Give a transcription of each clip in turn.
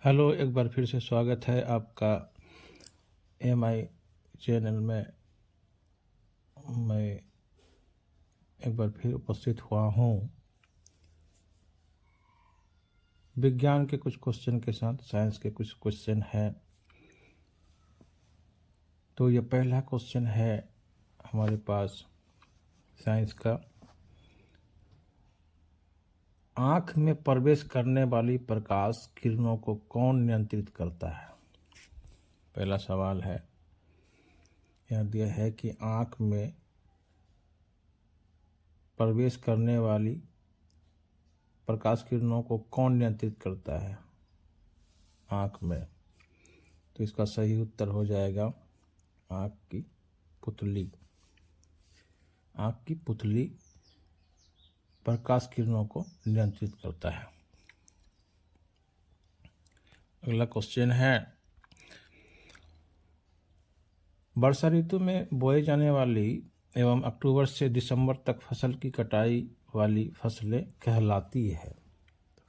Hello, एक बार फिर से स्वागत है आपका एमआई चैनल में। मैं एक बार फिर उपस्थित हुआ हूँ विज्ञान के कुछ क्वेश्चन के साथ। साइंस के कुछ क्वेश्चन है। तो ये पहला क्वेश्चन है हमारे पास साइंस का। आँख में प्रवेश करने वाली प्रकाश किरणों को कौन नियंत्रित करता है? पहला सवाल है, यह दिया है कि आँख में प्रवेश करने वाली प्रकाश किरणों को कौन नियंत्रित करता है आँख में? तो इसका सही उत्तर हो जाएगा आँख की पुतली। आँख की पुतली प्रकाश किरणों को नियंत्रित करता है। अगला क्वेश्चन है, वर्षा ऋतु में बोए जाने वाली एवं अक्टूबर से दिसंबर तक फसल की कटाई वाली फसलें कहलाती है।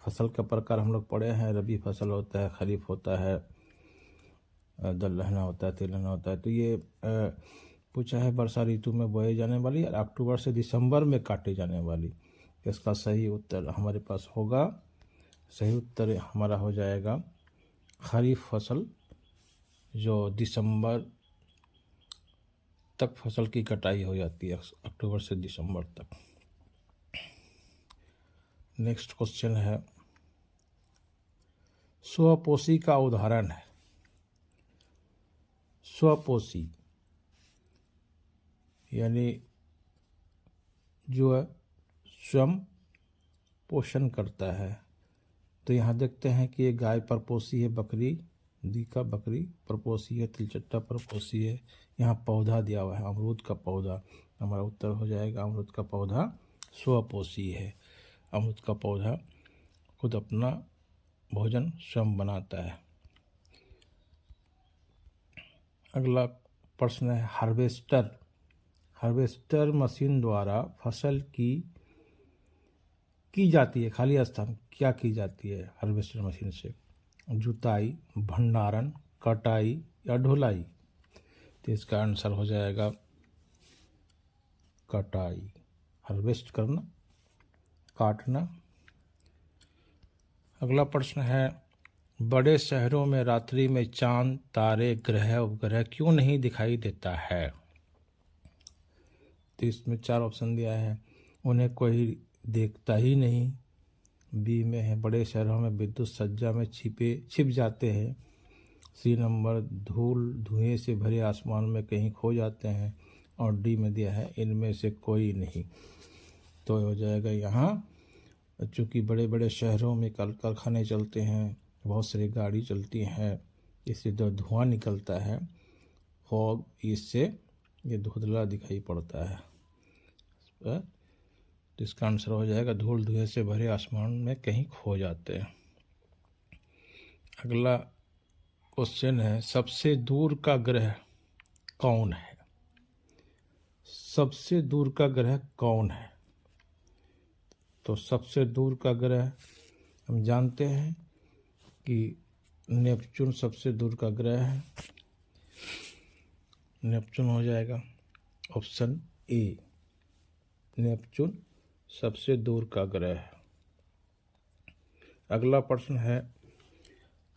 फसल का प्रकार हम लोग पढ़े हैं, रबी फसल होता है, खरीफ होता है, दलहना होता है, तिलहना होता है। तो ये पूछा है वर्षा ऋतु में बोए जाने वाली और अक्टूबर से दिसंबर में काटे जाने वाली। इसका सही उत्तर हमारे पास होगा, सही उत्तर हमारा हो जाएगा खरीफ फसल, जो दिसंबर तक फसल की कटाई हो जाती है, अक्टूबर से दिसंबर तक। नेक्स्ट क्वेश्चन है, स्वपोषी का उदाहरण है। स्वपोषी यानी जो है स्वयं पोषण करता है। तो यहाँ देखते हैं कि ये गाय परपोषी है, बकरी दीका बकरी परपोषी है, तिलचट्टा परपोषी है। यहाँ पौधा दिया हुआ है अमरूद का पौधा, हमारा उत्तर हो जाएगा अमरूद का पौधा स्वपोषी है। अमरूद का पौधा खुद अपना भोजन स्वयं बनाता है। अगला प्रश्न है, हार्वेस्टर। हार्वेस्टर मशीन द्वारा फसल की जाती है खाली स्थान क्या की जाती है हार्वेस्टर मशीन से? जुताई, भंडारण, कटाई या ढुलाई? तो इसका आंसर हो जाएगा कटाई। हार्वेस्ट करना, काटना। अगला प्रश्न है, बड़े शहरों में रात्रि में चांद, तारे, ग्रह उपग्रह क्यों नहीं दिखाई देता है? तो इसमें 4 ऑप्शन दिया है। उन्हें कोई देखता ही नहीं। बी में है, बड़े शहरों में विद्युत सज्जा में छिप जाते हैं। सी नंबर, धूल धुएं से भरे आसमान में कहीं खो जाते हैं। और डी में दिया है, इनमें से कोई नहीं। तो हो जाएगा यहाँ, चूँकि बड़े बड़े शहरों में कल कारखाने चलते हैं, बहुत सारी गाड़ी चलती हैं, इससे जो धुआं निकलता है फॉग, इससे ये धुंधला दिखाई पड़ता है। तो इसका आंसर हो जाएगा धूल धुएं से भरे आसमान में कहीं खो जाते हैं। अगला क्वेश्चन है, सबसे दूर का ग्रह कौन है? सबसे दूर का ग्रह कौन है? तो सबसे दूर का ग्रह हम जानते हैं कि नेपच्यून सबसे दूर का ग्रह है। नेपच्यून हो जाएगा ऑप्शन ए, नेपच्यून सबसे दूर का ग्रह है। अगला प्रश्न है,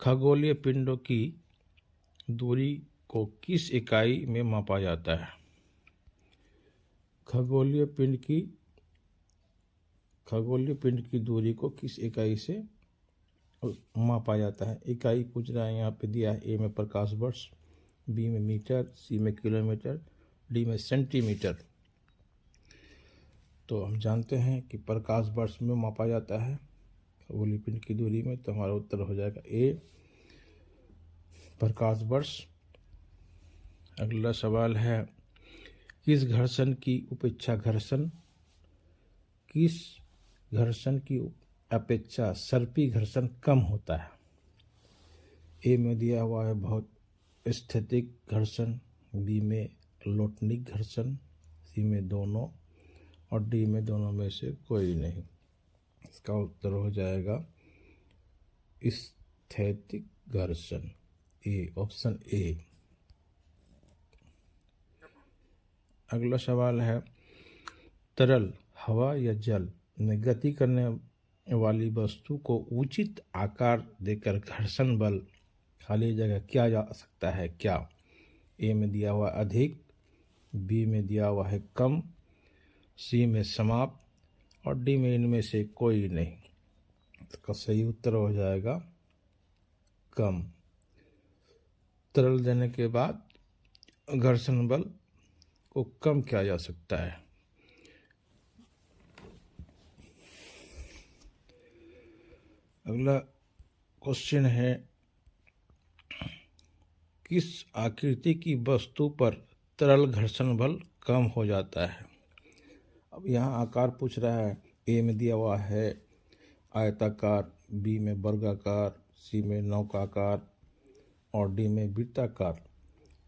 खगोलीय पिंडों की दूरी को किस इकाई में मापा जाता है? खगोलीय पिंड की दूरी को किस इकाई से मापा जाता है? इकाई पूछ रहा है, यहाँ पे दिया है। ए में प्रकाश वर्ष, बी में मीटर, सी में किलोमीटर, डी में सेंटीमीटर। तो हम जानते हैं कि प्रकाश वर्ष में मापा जाता है खगोलीय पिंड की दूरी में। तो हमारा उत्तर हो जाएगा ए, प्रकाश वर्ष। अगला सवाल है, किस घर्षण की अपेक्षा सर्पी घर्षण कम होता है? ए में दिया हुआ है बहुत स्थितिक घर्षण, बी में लोटनिक घर्षण, सी में दोनों और डी में दोनों में से कोई नहीं। इसका उत्तर हो जाएगा स्थैतिक घर्षण, ए, ऑप्शन ए। अगला सवाल है, तरल, हवा या जल में गति करने वाली वस्तु को उचित आकार देकर घर्षण बल खाली जगह किया जा सकता है क्या? ए में दिया हुआ अधिक, बी में दिया हुआ है कम, सी में समाप्त और डी में इनमें से कोई नहीं। इसका सही उत्तर हो जाएगा कम। तरल देने के बाद घर्षण बल को कम किया जा सकता है। अगला क्वेश्चन है, किस आकृति की वस्तु पर तरल घर्षण बल कम हो जाता है? अब यहाँ आकार पूछ रहा है। ए में दिया हुआ है आयताकार, बी में वर्गाकार, सी में नौकाकार और डी में वृत्ताकार।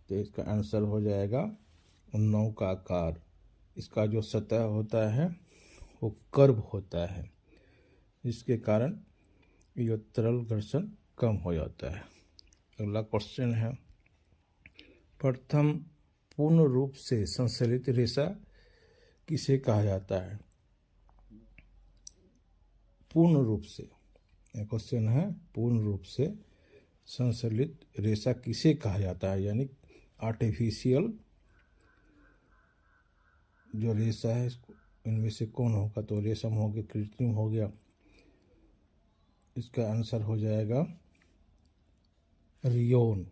तो इसका आंसर हो जाएगा नौकाकार। इसका जो सतह होता है वो कर्व होता है, जिसके कारण ये तरल घर्षण कम हो जाता है। अगला क्वेश्चन है, प्रथम पूर्ण रूप से संश्लेषित रेशा किसे कहा जाता है? पूर्ण रूप से, क्वेश्चन है पूर्ण रूप से संश्लेषित रेशा किसे कहा जाता है? यानी आर्टिफिशियल जो रेशा है, इसको इनमें से कौन होगा? तो रेशम हो गया, कृत्रिम हो गया। इसका आंसर हो जाएगा रियोन।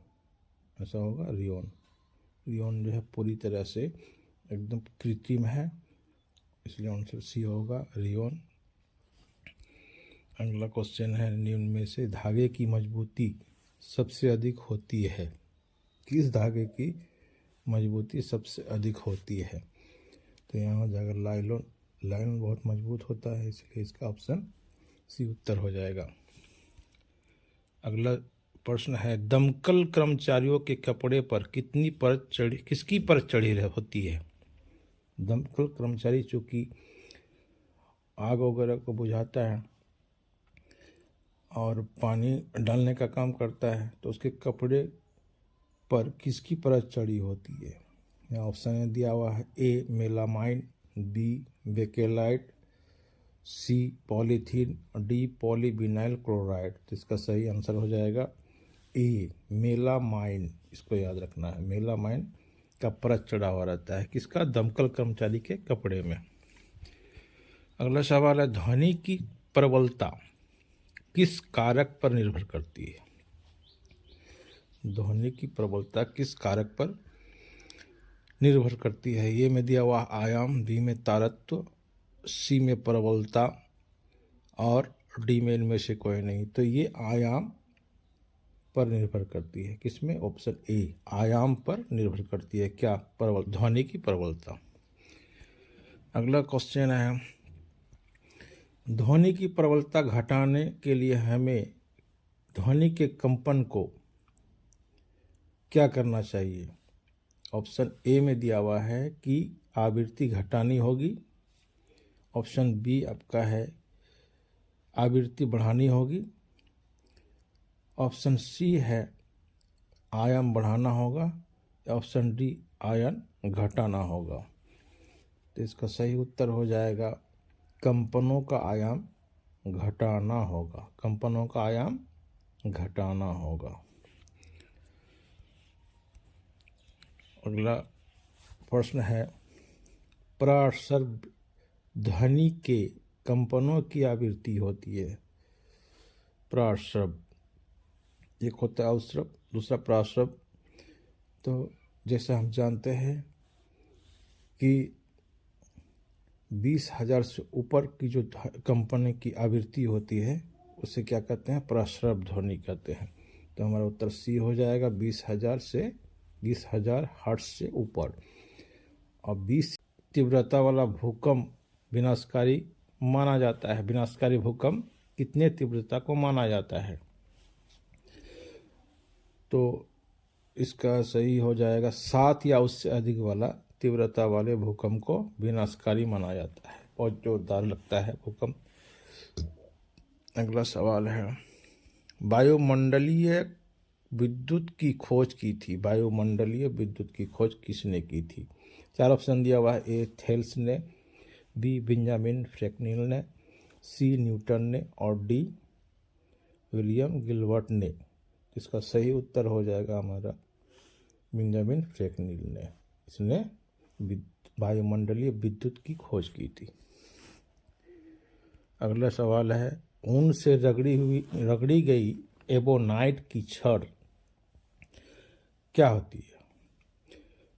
ऐसा होगा रियोन। रियोन जो है पूरी तरह से एकदम कृत्रिम है, इसलिए आंसर सी होगा रियोन। अगला क्वेश्चन है, निम्न में से धागे की मजबूती सबसे अधिक होती है? किस धागे की मजबूती सबसे अधिक होती है? तो यहाँ हो जाएगा लाइलॉन। लाइलॉन बहुत मजबूत होता है, इसलिए इसका ऑप्शन सी उत्तर हो जाएगा। अगला प्रश्न है, दमकल कर्मचारियों के कपड़े पर कितनी परत चढ़ी, किसकी परत चढ़ी होती है? दमकल कर्मचारी चूँकि आग वगैरह को बुझाता है और पानी डालने का काम करता है, तो उसके कपड़े पर किसकी परत चढ़ी होती है? यहाँ ऑप्शन दिया हुआ है, ए मेलामाइन, बी बेकेलाइट, सी पॉलीथीन और डी पॉलीविनाइल क्लोराइड। तो इसका सही आंसर हो जाएगा ए मेलामाइन। इसको याद रखना है, मेलामाइन का परत चढ़ा हुआ रहता है किसका? दमकल कर्मचारी के कपड़े में। अगला सवाल है, ध्वनि की प्रबलता किस कारक पर निर्भर करती है? ध्वनि की प्रबलता किस कारक पर निर्भर करती है? ये में दिया हुआ आयाम, बी में तारत्व, सी में प्रबलता और डी में इनमें से कोई नहीं। तो ये आयाम पर निर्भर करती है। किसमें? ऑप्शन ए आयाम पर निर्भर करती है। क्या? प्रबल, ध्वनि की प्रबलता। अगला क्वेश्चन है, ध्वनि की प्रबलता घटाने के लिए हमें ध्वनि के कंपन को क्या करना चाहिए? ऑप्शन ए में दिया हुआ है कि आवृत्ति घटानी होगी। ऑप्शन बी आपका है आवृत्ति बढ़ानी होगी। ऑप्शन सी है आयाम बढ़ाना होगा। ऑप्शन डी आयन घटाना होगा। तो इसका सही उत्तर हो जाएगा कंपनों का आयाम घटाना होगा। कंपनों का आयाम घटाना होगा। अगला प्रश्न है, प्रासर्ग ध्वनि के कंपनों की आवृत्ति होती है। प्रासर्ग, एक होता है अवस्रव, दूसरा प्रासर्ग। तो जैसा हम जानते हैं कि 20,000 से ऊपर की जो कंपन की आवृत्ति होती है उसे क्या कहते हैं? प्रासर्ग ध्वनि कहते हैं। तो हमारा उत्तर सी हो जाएगा 20,000 हर्ट्ज से ऊपर। और 20 तीव्रता वाला भूकंप विनाशकारी माना जाता है। विनाशकारी भूकंप कितने तीव्रता को माना जाता है? तो इसका सही हो जाएगा 7 या उससे अधिक वाला तीव्रता वाले भूकंप को विनाशकारी माना जाता है। बहुत जोरदार लगता है भूकंप। अगला सवाल है, वायुमंडलीय विद्युत की खोज की थी। वायुमंडलीय विद्युत की खोज किसने की थी? 4 ऑप्शन दिया हुआ है। ए थेल्स ने, बी बेंजामिन फ्रैंकलिन ने, सी न्यूटन ने और डी विलियम गिलबर्ट ने। इसका सही उत्तर हो जाएगा हमारा बेंजामिन फ्रैंकलिन ने। इसने वायुमंडलीय विद्युत की खोज की थी। अगला सवाल है, ऊन से रगड़ी गई एबोनाइट की छड़ क्या होती है?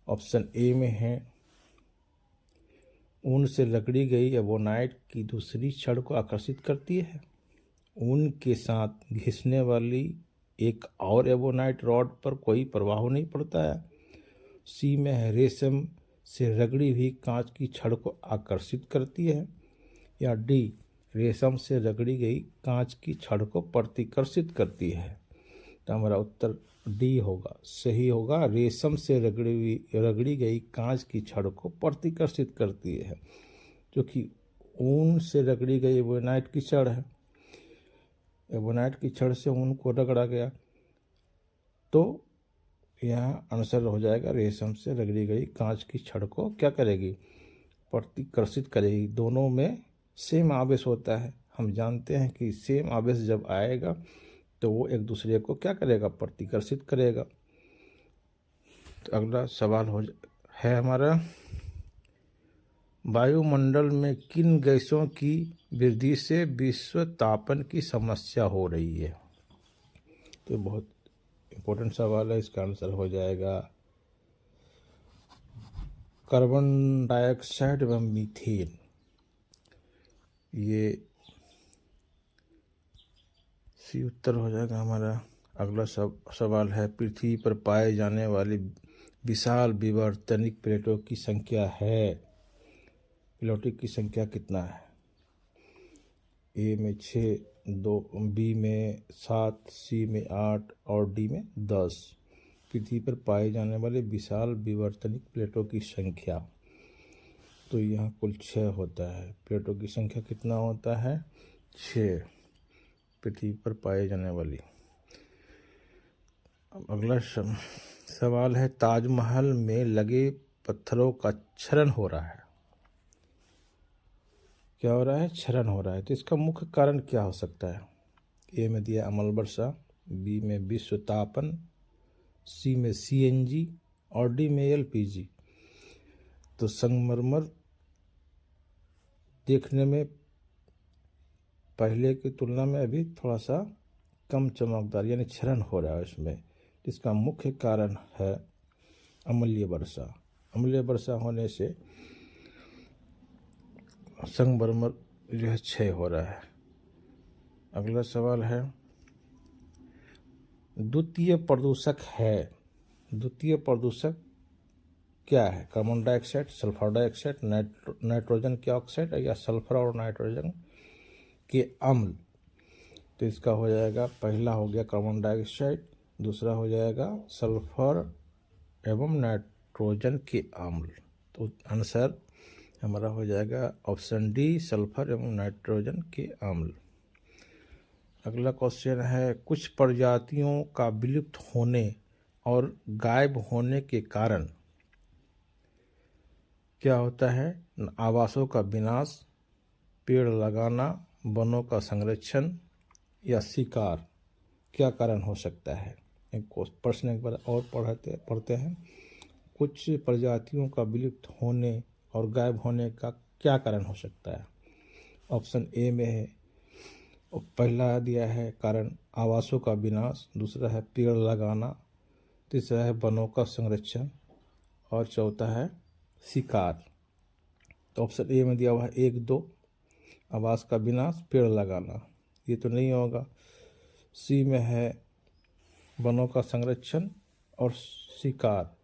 ऑप्शन ए में है, ऊन से रगड़ी गई एबोनाइट की दूसरी छड़ को आकर्षित करती है। ऊन के साथ घिसने वाली एक और एबोनाइट रॉड पर कोई प्रभाव नहीं पड़ता है। सी में है, रेशम से रगड़ी हुई कांच की छड़ को आकर्षित करती है। या डी, रेशम से रगड़ी गई कांच की छड़ को प्रतिकर्षित करती है। तो हमारा उत्तर डी होगा, सही होगा। रेशम से रगड़ी गई कांच की छड़ को प्रतिकर्षित करती है, क्योंकि ऊन से रगड़ी गई एबोनाइट की छड़ है। एबोनाइट की छड़ से ऊन को रगड़ा गया, तो यहाँ आंसर हो जाएगा रेशम से रगड़ी गई कांच की छड़ को क्या करेगी? प्रतिकर्षित करेगी। दोनों में सेम आवेश होता है। हम जानते हैं कि सेम आवेश जब आएगा तो वो एक दूसरे को क्या करेगा? प्रतिकर्षित करेगा। तो अगला सवाल है हमारा, वायुमंडल में किन गैसों की वृद्धि से विश्व तापन की समस्या हो रही है? तो बहुत इम्पोर्टेंट सवाल है। इसका आंसर हो जाएगा कार्बन डाइऑक्साइड एवं मीथेन। ये सी उत्तर हो जाएगा हमारा। अगला सवाल है, पृथ्वी पर पाए जाने वाली विशाल विवर्तनिक प्लेटों की संख्या है। प्लेटों की संख्या कितना है? ए में 6, बी में 7, सी में 8 और डी में 10। पृथ्वी पर पाए जाने वाले विशाल विवर्तनिक प्लेटों की संख्या, तो यहाँ कुल 6 होता है। प्लेटों की संख्या कितना होता है? 6 पृथ्वी पर पाए जाने वाली। अब अगला सवाल है, ताजमहल में लगे पत्थरों का क्षरण हो रहा है। क्या हो रहा है? क्षरण हो रहा है। तो इसका मुख्य कारण क्या हो सकता है? ए में दिया अम्ल वर्षा, बी में विश्व तापन, सी में CNG और डी में LPG। तो संगमरमर देखने में पहले की तुलना में अभी थोड़ा सा कम चमकदार, यानी क्षरण हो रहा है उसमें। इसका मुख्य कारण है अम्लीय वर्षा। अम्लीय वर्षा होने से संगमरमर जो है क्षय हो रहा है। अगला सवाल है, द्वितीय प्रदूषक क्या है? Carbon dioxide, sulphur dioxide, nitrogen के ऑक्साइड या सल्फर और नाइट्रोजन के अम्ल। तो इसका हो जाएगा, पहला हो गया कार्बन डाइऑक्साइड, दूसरा हो जाएगा सल्फर एवं नाइट्रोजन के अम्ल। तो आंसर हमारा हो जाएगा ऑप्शन डी, सल्फर एवं नाइट्रोजन के अम्ल। अगला क्वेश्चन है, कुछ प्रजातियों का विलुप्त होने और गायब होने के कारण क्या होता है? आवासों का विनाश, पेड़ लगाना, वनों का संरक्षण या शिकार। क्या कारण हो सकता है? एक प्रश्न एक बार और पढ़ते हैं। कुछ प्रजातियों का विलुप्त होने और गायब होने का क्या कारण हो सकता है? ऑप्शन ए में है, पहला दिया है कारण आवासों का विनाश, दूसरा है पेड़ लगाना, तीसरा है वनों का संरक्षण और चौथा है शिकार। तो ऑप्शन ए में दिया हुआ है 1, 2, आवास का विनाश, पेड़ लगाना। ये तो नहीं होगा। सी में है वनों का संरक्षण और शिकार।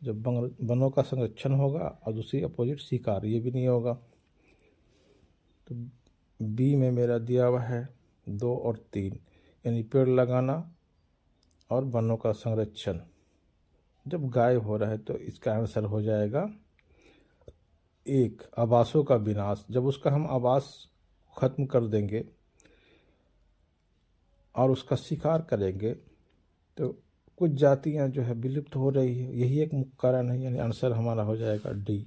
जब वनों का संरक्षण होगा और दूसरी अपोजिट शिकार, ये भी नहीं होगा। तो बी में मेरा दिया हुआ है 2 और 3, यानी पेड़ लगाना और वनों का संरक्षण जब गायब हो रहा है तो इसका आंसर हो जाएगा 1, आवासों का विनाश। जब उसका हम आवास खत्म कर देंगे और उसका शिकार करेंगे तो कुछ जातियां जो है विलुप्त हो रही है। यही एक मुख्य कारण है, यानी आंसर हमारा हो जाएगा डी,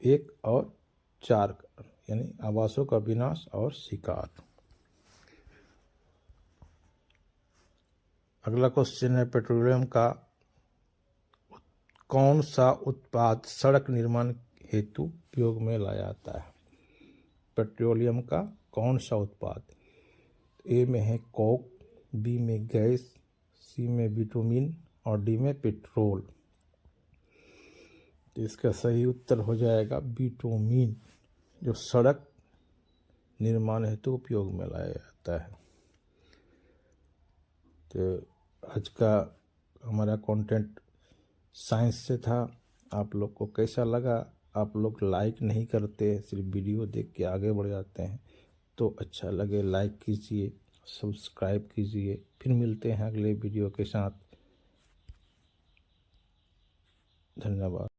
1 और 4, यानी आवासों का विनाश और शिकार। अगला क्वेश्चन है, पेट्रोलियम का कौन सा उत्पाद सड़क निर्माण हेतु उपयोग में लाया जाता है? पेट्रोलियम का कौन सा उत्पाद? ए में है कोक, बी में गैस, सी में बिटुमिन और डी में पेट्रोल। तो इसका सही उत्तर हो जाएगा बिटुमिन, जो सड़क निर्माण हेतु उपयोग में लाया जाता है। तो आज का हमारा कंटेंट साइंस से था। आप लोग को कैसा लगा? आप लोग लाइक नहीं करते, सिर्फ वीडियो देख के आगे बढ़ जाते हैं। तो अच्छा लगे लाइक कीजिए, सब्सक्राइब कीजिए। फिर मिलते हैं अगले वीडियो के साथ। धन्यवाद।